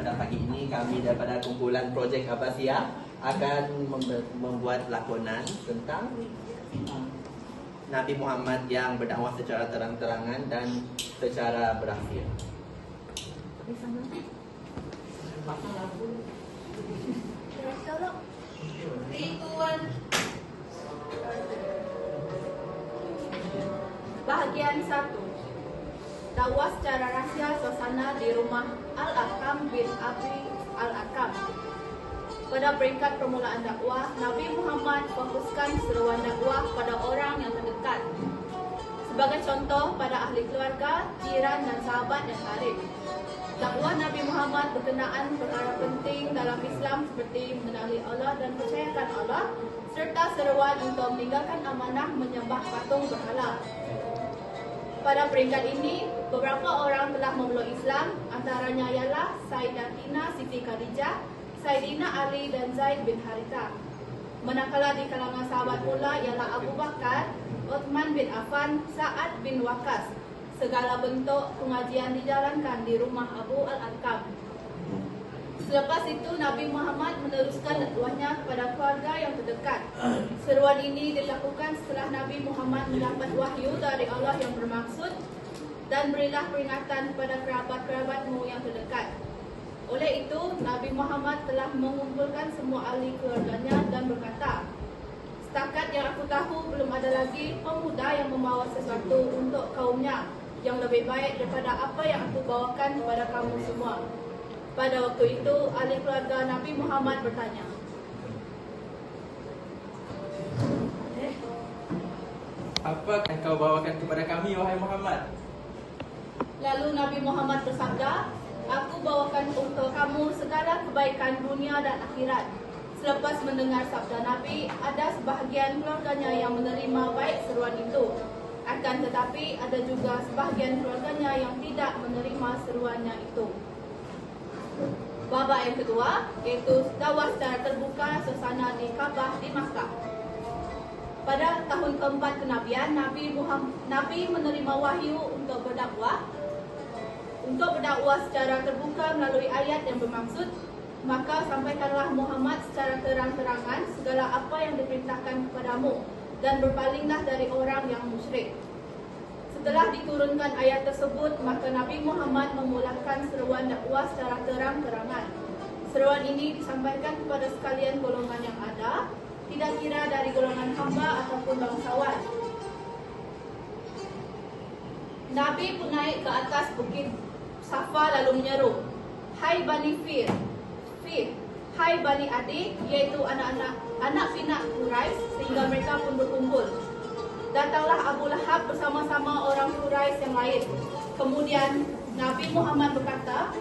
pada pagi ini kami daripada kumpulan Projek Abbasiyah akan membuat lakonan tentang Nabi Muhammad yang berdakwah secara terang-terangan dan secara berhasil. Bahagian 1. Dakwah secara rahsia suasana di rumah Al-Akam bin Abi Al-Akam. Pada peringkat permulaan dakwah, Nabi Muhammad fokuskan seruan dakwah pada orang yang terdekat. Sebagai contoh pada ahli keluarga, jiran dan sahabat yang karib. Dakwah Nabi Muhammad berkenaan perkara penting dalam Islam seperti mengenali Allah dan percayakan Allah, serta seruan untuk meninggalkan amanah menyembah patung berhala. Pada peringkat ini, beberapa orang telah memeluk Islam, antaranya ialah Sayyidatina Siti Khadijah, Sayyidina Ali dan Zaid bin Haritha. Manakala di kalangan sahabat pula ialah Abu Bakar, Uthman bin Affan, Sa'ad bin Waqqas. Segala bentuk pengajian dijalankan di rumah Abu Al-Arkam. Selepas itu, Nabi Muhammad meneruskan dakwahnya kepada keluarga yang terdekat. Seruan ini dilakukan setelah Nabi Muhammad mendapat wahyu dari Allah yang bermaksud, dan berilah peringatan kepada kerabat-kerabatmu yang terdekat. Oleh itu, Nabi Muhammad telah mengumpulkan semua ahli keluarganya dan berkata, "Setakat yang aku tahu, belum ada lagi pemuda yang membawa sesuatu untuk kaumnya yang lebih baik daripada apa yang aku bawakan kepada kamu semua." Pada waktu itu, ahli keluarga Nabi Muhammad bertanya, "Apa yang kau bawakan kepada kami, wahai Muhammad?" Lalu Nabi Muhammad bersabda, "Aku bawakan untuk kamu segala kebaikan dunia dan akhirat." Selepas mendengar sabda Nabi, ada sebahagian keluarganya yang menerima baik seruan itu. Akan tetapi, ada juga sebahagian keluarganya yang tidak menerima seruannya itu. Babak yang kedua, iaitu dakwah secara terbuka suasana di Kaabah di Makkah. Pada tahun keempat kenabian, Nabi menerima wahyu untuk berdakwah secara terbuka melalui ayat yang bermaksud, "Maka sampaikanlah Muhammad secara terang-terangan segala apa yang diperintahkan kepadamu, dan berpalinglah dari orang yang musyrik." Setelah diturunkan ayat tersebut, maka Nabi Muhammad memulakan seruan dakwah secara terang-terangan. Seruan ini disampaikan kepada sekalian golongan yang ada, tidak kira dari golongan hamba ataupun bangsawan. Nabi pun naik ke atas bukit Safa lalu menyeru, "Hai Bani Fir, hai Bani Adi," yaitu anak pinak Quraisy, sehingga mereka pun berkumpul. Datanglah Abu Lahab bersama-sama orang Quraisy yang lain. Kemudian Nabi Muhammad berkata,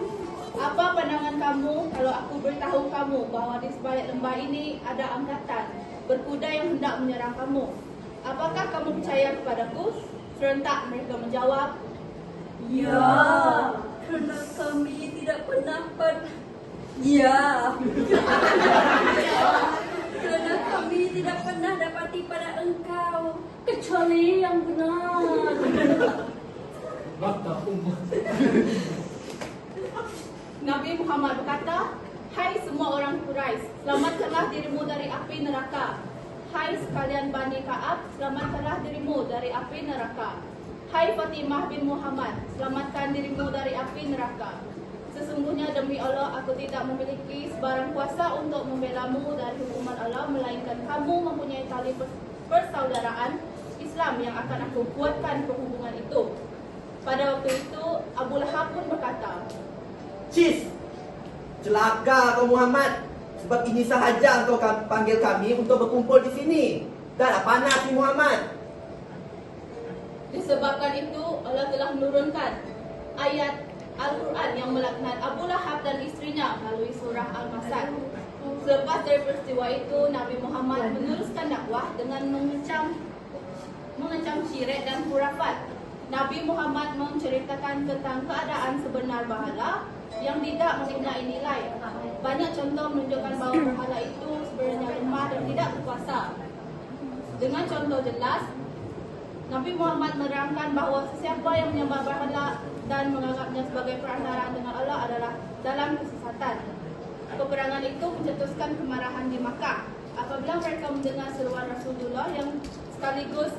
"Apa pandangan kamu kalau aku beritahu kamu bahawa di sebalik lembah ini ada angkatan berkuda yang hendak menyerang kamu? Apakah kamu percaya kepadaku?" Serentak mereka menjawab, "Ya, kerana kami tidak pernah Ya, kerana kami tidak pernah dapati pada engkau kecuali yang benar." Nabi Muhammad berkata, "Hai semua orang Quraisy, selamatkanlah dirimu dari api neraka. Hai sekalian Bani Ka'ab, selamatkanlah dirimu dari api neraka. Hai Fatimah bin Muhammad, selamatkan dirimu dari api neraka. Sesungguhnya demi Allah, aku tidak memiliki sebarang kuasa untuk membelamu dari hukuman Allah, melainkan kamu mempunyai tali persaudaraan Islam yang akan aku kuatkan perhubungan itu." Pada waktu itu, Abu Lahab pun berkata, "Cis, celaka kau Muhammad, sebab ini sahaja engkau panggil kami untuk berkumpul di sini. Dan apa nak Muhammad?" Disebabkan itu, Allah telah menurunkan ayat Al-Quran yang melaknat Abu Lahab dan istrinya melalui surah Al-Masad. Selepas dari peristiwa itu, Nabi Muhammad meneruskan dakwah dengan mengecam syirik dan khurafat. Nabi Muhammad menceritakan tentang keadaan sebenar berhala yang tidak mempunyai nilai. Banyak contoh menunjukkan bahawa berhala itu sebenarnya lemah dan tidak berkuasa. Dengan contoh jelas, Nabi Muhammad menerangkan bahawa sesiapa yang menyembah berhala dan menganggapnya sebagai perantara dengan Allah adalah dalam kesesatan. Peperangan itu mencetuskan kemarahan di Makkah. Apabila mereka mendengar seruan Rasulullah yang sekaligus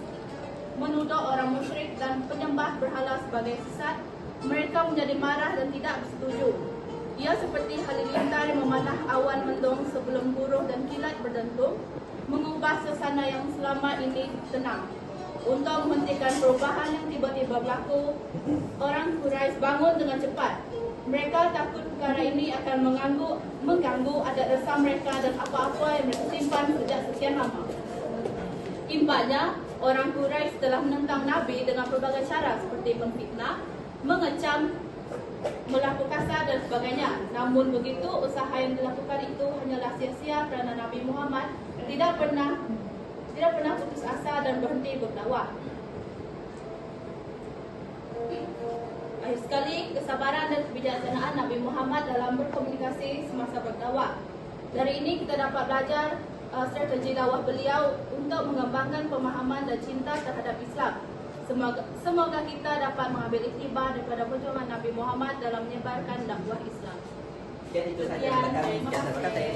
menuduh orang musyrik dan penyembah berhala sebagai sesat, mereka menjadi marah dan tidak bersetuju. Ia seperti halilintar memanah awan mendung sebelum buruh dan kilat berdentum, mengubah suasana yang selama ini tenang. Untuk menghentikan perubahan yang tiba-tiba berlaku, orang Quraisy bangun dengan cepat. Mereka takut perkara ini akan mengganggu adat resam mereka dan apa-apa yang mereka simpan sejak sekian lama. Imbanya, orang Quraisy telah menentang Nabi dengan berbagai cara seperti memfitnah, mengecam, melakukan kasar dan sebagainya. Namun begitu, usaha yang dilakukan itu hanyalah sia-sia kerana Nabi Muhammad tidak pernah putus asa dan berhenti berdakwah. Akhir sekali, kesabaran dan kebijaksanaan Nabi Muhammad dalam berkomunikasi semasa berdakwah. Dari ini kita dapat belajar strategi dakwah beliau untuk mengembangkan pemahaman dan cinta terhadap Islam. Semoga kita dapat mengambil iktibar daripada perjuangan Nabi Muhammad dalam menyebarkan dakwah Islam. Sekian itu saja. Sekian, Terima kasih. terima kasih.